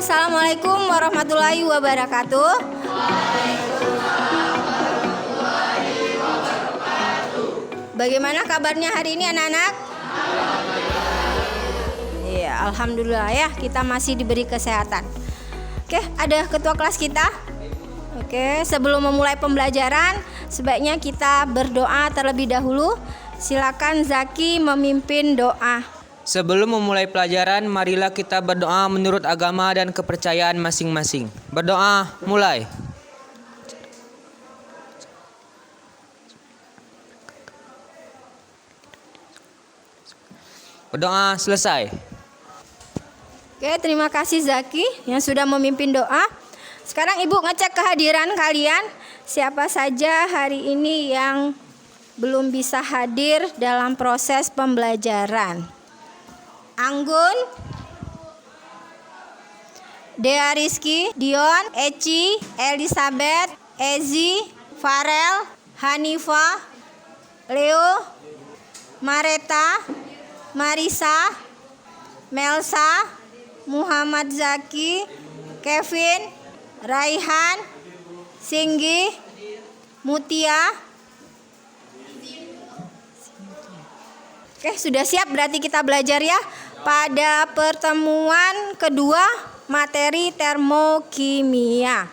Assalamualaikum warahmatullahi wabarakatuh. Bagaimana kabarnya hari ini anak-anak? Iya, alhamdulillah ya, kita masih diberi kesehatan. Oke, ada ketua kelas kita. Oke, sebelum memulai pembelajaran, sebaiknya kita berdoa terlebih dahulu. Silakan Zaki memimpin doa. Sebelum memulai pelajaran, marilah kita berdoa menurut agama dan kepercayaan masing-masing. Berdoa, mulai. Berdoa, selesai. Oke, terima kasih Zaki yang sudah memimpin doa. Sekarang Ibu ngecek kehadiran kalian. Siapa saja hari ini yang belum bisa hadir dalam proses pembelajaran? Anggun, Dea Rizky, Dion, Eci, Elizabeth, Ezi, Farel, Hanifa, Leo, Mareta, Marisa, Melsa, Muhammad Zaki, Kevin, Raihan, Singgi, Mutia. Oke, sudah siap berarti kita belajar ya. Pada pertemuan kedua materi termokimia.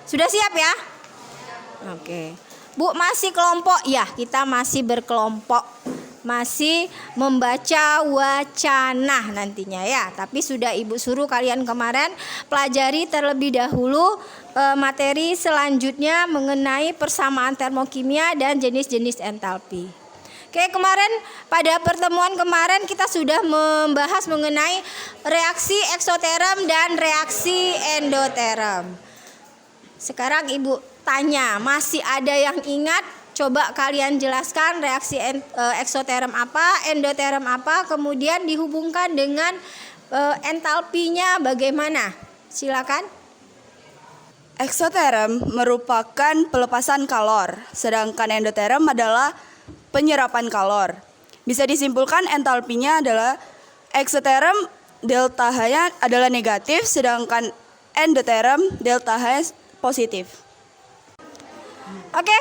Sudah siap ya? Oke. Bu, masih kelompok ya? Kita masih berkelompok. Masih membaca wacana nantinya ya. Tapi sudah Ibu suruh kalian kemarin pelajari terlebih dahulu materi selanjutnya mengenai persamaan termokimia dan jenis-jenis entalpi. Oke, kemarin pada pertemuan kemarin kita sudah membahas mengenai reaksi eksoterm dan reaksi endoterm. Sekarang Ibu tanya, masih ada yang ingat? Coba kalian jelaskan reaksi eksoterm apa, endoterm apa, kemudian dihubungkan dengan entalpinya bagaimana? Silakan. Eksoterm merupakan pelepasan kalor, sedangkan endoterm adalah penyerapan kalor. Bisa disimpulkan entalpinya adalah eksoterm delta H-nya adalah negatif, sedangkan endoterm delta H positif. Oke,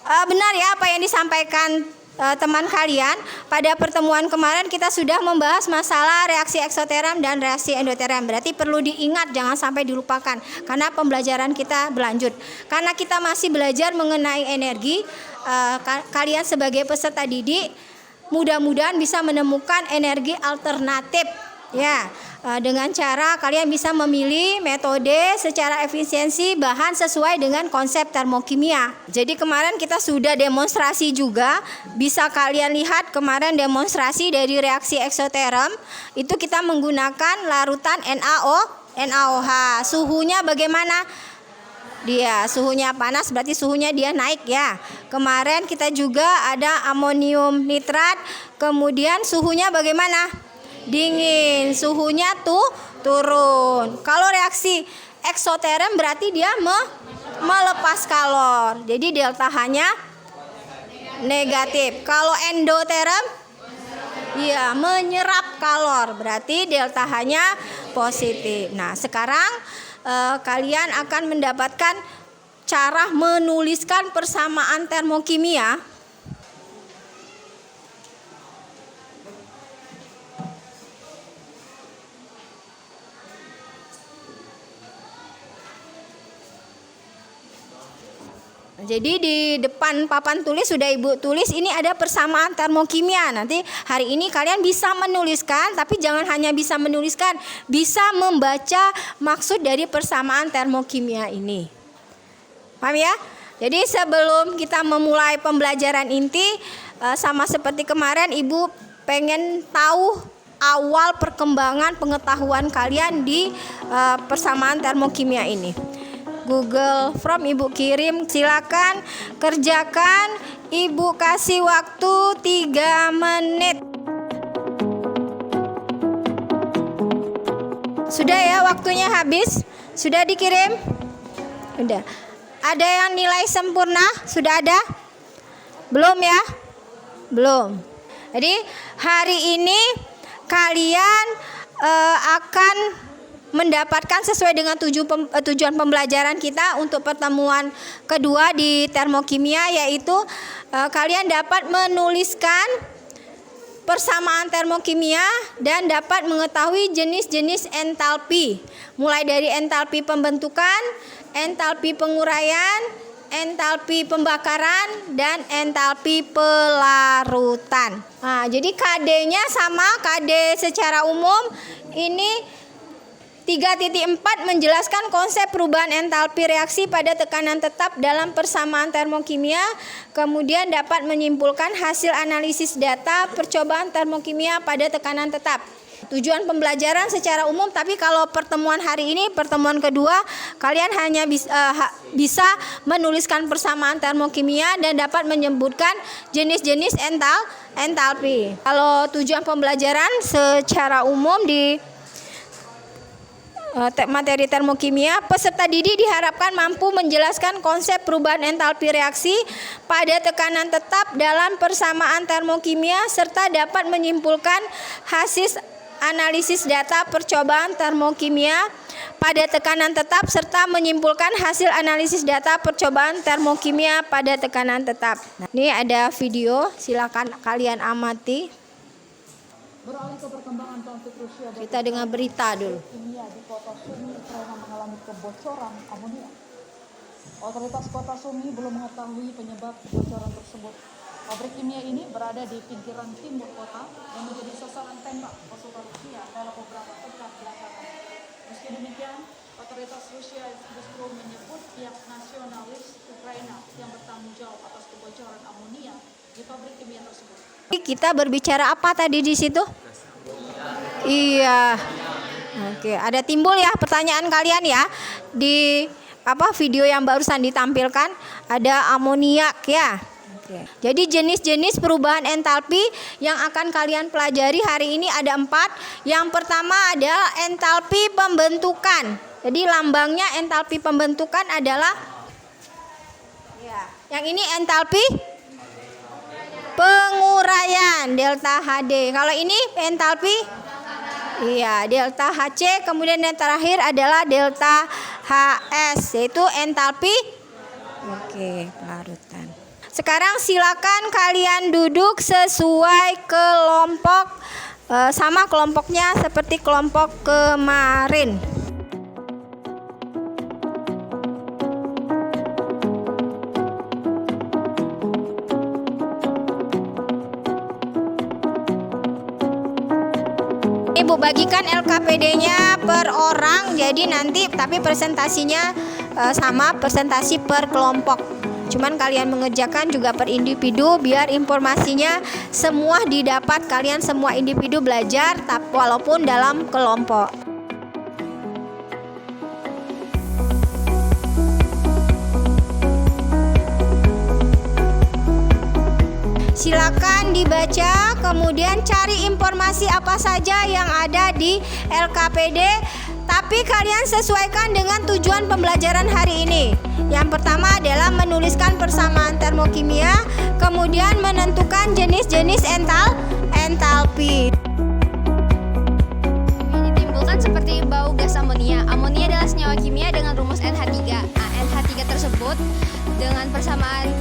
benar ya apa yang disampaikan teman kalian. Pada pertemuan kemarin kita sudah membahas masalah reaksi eksoterm dan reaksi endoterm. Berarti perlu diingat, jangan sampai dilupakan karena pembelajaran kita berlanjut. Karena kita masih belajar mengenai energi, kalian sebagai peserta didik mudah-mudahan bisa menemukan energi alternatif ya. Dengan cara kalian bisa memilih metode secara efisiensi bahan sesuai dengan konsep termokimia. Jadi kemarin kita sudah demonstrasi juga. Bisa kalian lihat kemarin demonstrasi dari reaksi eksoterm. Itu kita menggunakan larutan NaOH. Suhunya bagaimana? Dia suhunya panas berarti suhunya dia naik ya. Kemarin kita juga ada amonium nitrat. Kemudian suhunya bagaimana? Dingin, suhunya turun. Kalau reaksi eksoterm berarti dia melepas kalor. Jadi delta H-nya negatif. Kalau endoterm ya menyerap kalor. Berarti delta H-nya positif. Nah, sekarang kalian akan mendapatkan cara menuliskan persamaan termokimia. Jadi di depan papan tulis sudah Ibu tulis ini ada persamaan termokimia. Nanti hari ini kalian bisa menuliskan, tapi jangan hanya bisa menuliskan, bisa membaca maksud dari persamaan termokimia ini. Paham ya? Jadi sebelum kita memulai pembelajaran inti, sama seperti kemarin Ibu pengen tahu awal perkembangan pengetahuan kalian di persamaan termokimia ini. Google Form Ibu kirim, silakan kerjakan. Ibu kasih waktu 3 menit. Sudah ya, waktunya habis. Sudah dikirim? Sudah. Ada yang nilai sempurna? Sudah ada? Belum ya? Belum. Jadi hari ini kalian akan mendapatkan sesuai dengan tujuan pembelajaran kita untuk pertemuan kedua di termokimia, yaitu kalian dapat menuliskan persamaan termokimia dan dapat mengetahui jenis-jenis entalpi, mulai dari entalpi pembentukan, entalpi penguraian, entalpi pembakaran, dan entalpi pelarutan. Nah, jadi KD-nya sama, KD secara umum ini 3.4 menjelaskan konsep perubahan entalpi reaksi pada tekanan tetap dalam persamaan termokimia, kemudian dapat menyimpulkan hasil analisis data percobaan termokimia pada tekanan tetap. Tujuan pembelajaran secara umum, tapi kalau pertemuan hari ini, pertemuan kedua, kalian hanya bisa menuliskan persamaan termokimia dan dapat menyebutkan jenis-jenis entalpi. Kalau tujuan pembelajaran secara umum di materi termokimia, peserta didik diharapkan mampu menjelaskan konsep perubahan entalpi reaksi pada tekanan tetap dalam persamaan termokimia serta dapat menyimpulkan hasil analisis data percobaan termokimia pada tekanan tetap serta menyimpulkan hasil analisis data percobaan termokimia pada tekanan tetap. Nah, ini ada video, silakan kalian amati. Beralih ke perkembangan konflik Rusia dan Kita dengar berita dulu. kimia di kota Sumi, Ukraina mengalami kebocoran amonia. Otoritas kota Sumi belum mengetahui penyebab kebocoran tersebut. Pabrik kimia ini berada di pinggiran timur kota dan menjadi sasaran tembak pasukan Rusia dalam beberapa pekan belakangan. Meski demikian, otoritas Rusia justru menyebut pihak nasionalis Ukraina yang bertanggung jawab atas kebocoran amonia di pabrik kimia tersebut. Kita berbicara apa tadi di situ? Iya. Oke, ada timbul ya pertanyaan kalian ya di video yang barusan ditampilkan, ada amoniak ya. Oke. Jadi jenis-jenis perubahan entalpi yang akan kalian pelajari hari ini ada 4. Yang pertama adalah entalpi pembentukan. Jadi lambangnya entalpi pembentukan adalah yang ini entalpi penguraian delta HD. Kalau ini entalpi delta HC, kemudian yang terakhir adalah delta HS, yaitu entalpi pelarutan. Sekarang silakan kalian duduk sesuai kelompok, sama kelompoknya seperti kelompok kemarin. Ibu bagikan LKPD-nya per orang, jadi nanti tapi presentasinya sama, presentasi per kelompok. Cuman kalian mengerjakan juga per individu biar informasinya semua didapat, kalian semua individu belajar walaupun dalam kelompok. Silakan dibaca, kemudian cari informasi apa saja yang ada di LKPD, tapi kalian sesuaikan dengan tujuan pembelajaran hari ini. Yang pertama adalah menuliskan persamaan termokimia, kemudian menentukan jenis-jenis entalpi. Ini ditimbulkan seperti bau gas amonia. Amonia adalah senyawa kimia dengan rumus NH3. Nah, NH3 tersebut dengan persamaan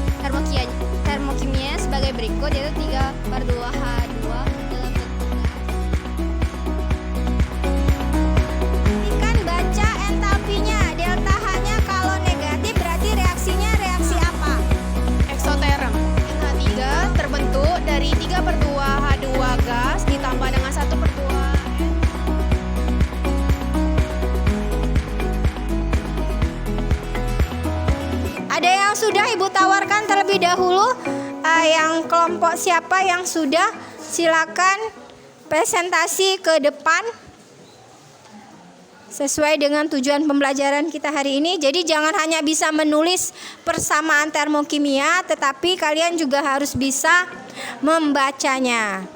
termokimia sebagai berikut, yaitu 3/2H2 dalam bentuk gas. Kan baca entalpinya, delta H-nya kalau negatif berarti reaksinya reaksi apa? Eksoterm. NH3 terbentuk dari 3/2H2 gas ditambah dengan 1/2. Ada yang sudah Ibu tawarkan terlebih dahulu? Yang kelompok siapa yang sudah? Silakan presentasi ke depan sesuai dengan tujuan pembelajaran kita hari ini. Jadi jangan hanya bisa menulis persamaan termokimia, tetapi kalian juga harus bisa membacanya.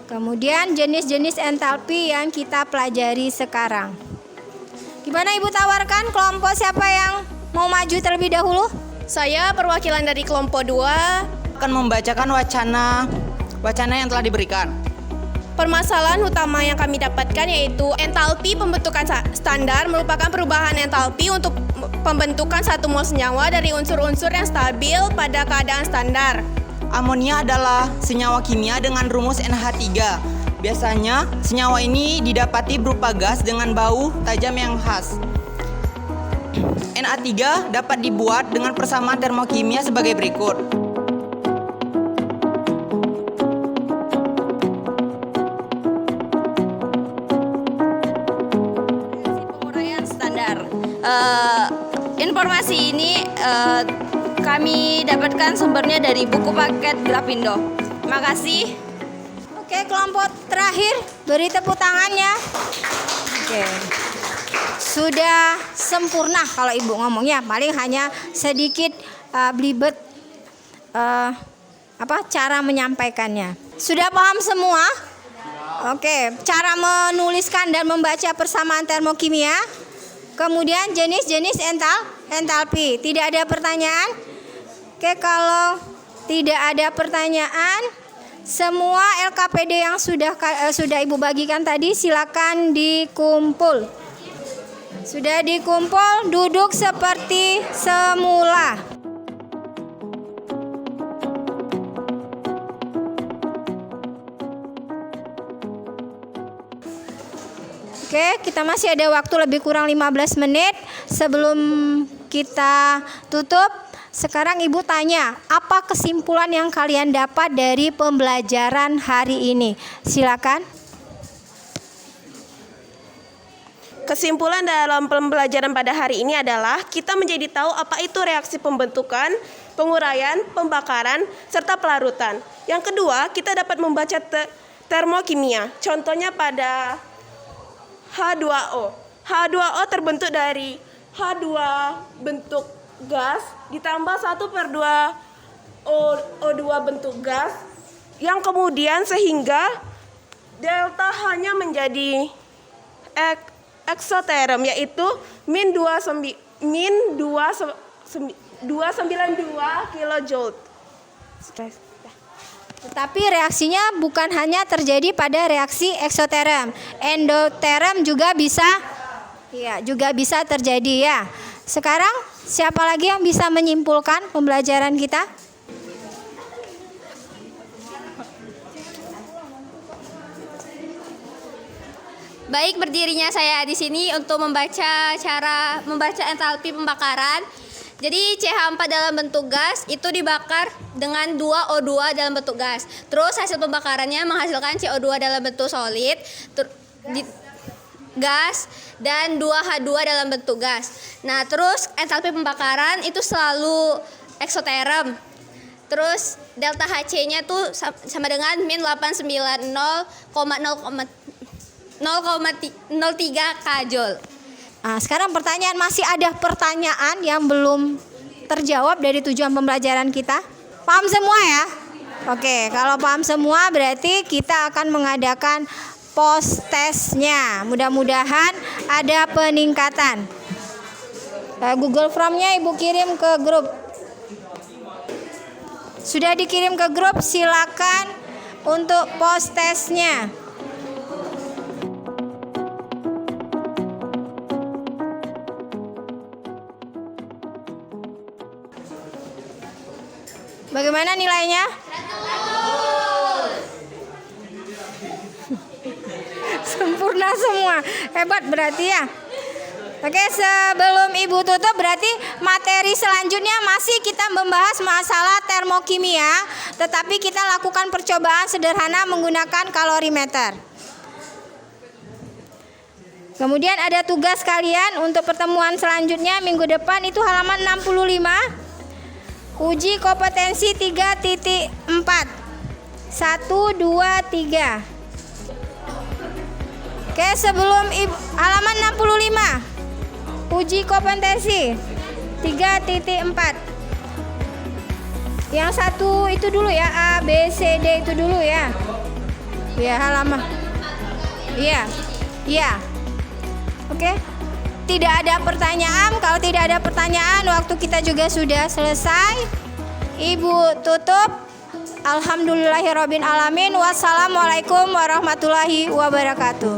Kemudian jenis-jenis entalpi yang kita pelajari sekarang. Gimana Ibu tawarkan kelompok siapa yang mau maju terlebih dahulu? Saya perwakilan dari kelompok 2 akan membacakan wacana yang telah diberikan. Permasalahan utama yang kami dapatkan yaitu entalpi pembentukan standar merupakan perubahan entalpi untuk pembentukan satu mol senyawa dari unsur-unsur yang stabil pada keadaan standar. Amonia adalah senyawa kimia dengan rumus NH3. Biasanya, senyawa ini didapati berupa gas dengan bau tajam yang khas. NH3 dapat dibuat dengan persamaan termokimia sebagai berikut. Penguraian standar. Informasi ini kami dapatkan sumbernya dari buku paket Grafindo. Terima kasih. Oke, kelompok terakhir beri tepuk tangannya. Oke. Sudah sempurna kalau Ibu ngomongnya, paling hanya sedikit belibet cara menyampaikannya. Sudah paham semua? Oke, cara menuliskan dan membaca persamaan termokimia. Kemudian jenis-jenis entalpi. Tidak ada pertanyaan? Oke, kalau tidak ada pertanyaan, semua LKPD yang sudah Ibu bagikan tadi silakan dikumpul. Sudah dikumpul, duduk seperti semula. Oke, kita masih ada waktu lebih kurang 15 menit sebelum kita tutup. Sekarang Ibu tanya, apa kesimpulan yang kalian dapat dari pembelajaran hari ini? Silakan. Kesimpulan dalam pembelajaran pada hari ini adalah kita menjadi tahu apa itu reaksi pembentukan, penguraian, pembakaran, serta pelarutan. Yang kedua, kita dapat membaca termokimia. Contohnya pada H2O. H2O terbentuk dari H2 bentuk gas ditambah 1/2 O2 bentuk gas yang kemudian sehingga delta hanya menjadi eksoterm yaitu min 292 kilojoule. Tetapi reaksinya bukan hanya terjadi pada reaksi eksoterm, endoterm juga bisa terjadi ya. Sekarang siapa lagi yang bisa menyimpulkan pembelajaran kita? Baik, berdirinya saya di sini untuk cara membaca entalpi pembakaran. Jadi CH4 dalam bentuk gas itu dibakar dengan 2O2 dalam bentuk gas. Terus hasil pembakarannya menghasilkan CO2 dalam bentuk solid, gas, dan 2H2 dalam bentuk gas. Nah, terus entalpi pembakaran itu selalu eksoterm. Terus delta HC-nya tuh sama dengan min 890,003 kJ. Nah, sekarang pertanyaan, masih ada pertanyaan yang belum terjawab dari tujuan pembelajaran kita? Paham semua ya? Oke, kalau paham semua berarti kita akan mengadakan post testnya. Mudah-mudahan ada peningkatan. Google Form-nya Ibu kirim ke grup. Sudah dikirim ke grup, silakan untuk post testnya. Bagaimana nilainya? Sempurna semua. Hebat berarti ya. Oke, sebelum Ibu tutup berarti materi selanjutnya masih kita membahas masalah termokimia, tetapi kita lakukan percobaan sederhana menggunakan kalorimeter. Kemudian ada tugas kalian untuk pertemuan selanjutnya minggu depan, itu halaman 65. Uji kompetensi 3.4 1, 2, 3. Oke, sebelum halaman 65 uji kompetensi 3.4. Yang satu itu dulu ya, A, B, C, D itu dulu ya. Ya, halaman. Iya. Oke. Tidak ada pertanyaan. Kalau tidak ada pertanyaan, waktu kita juga sudah selesai. Ibu tutup. Alhamdulillahirobbil alamin. Wassalamualaikum warahmatullahi wabarakatuh.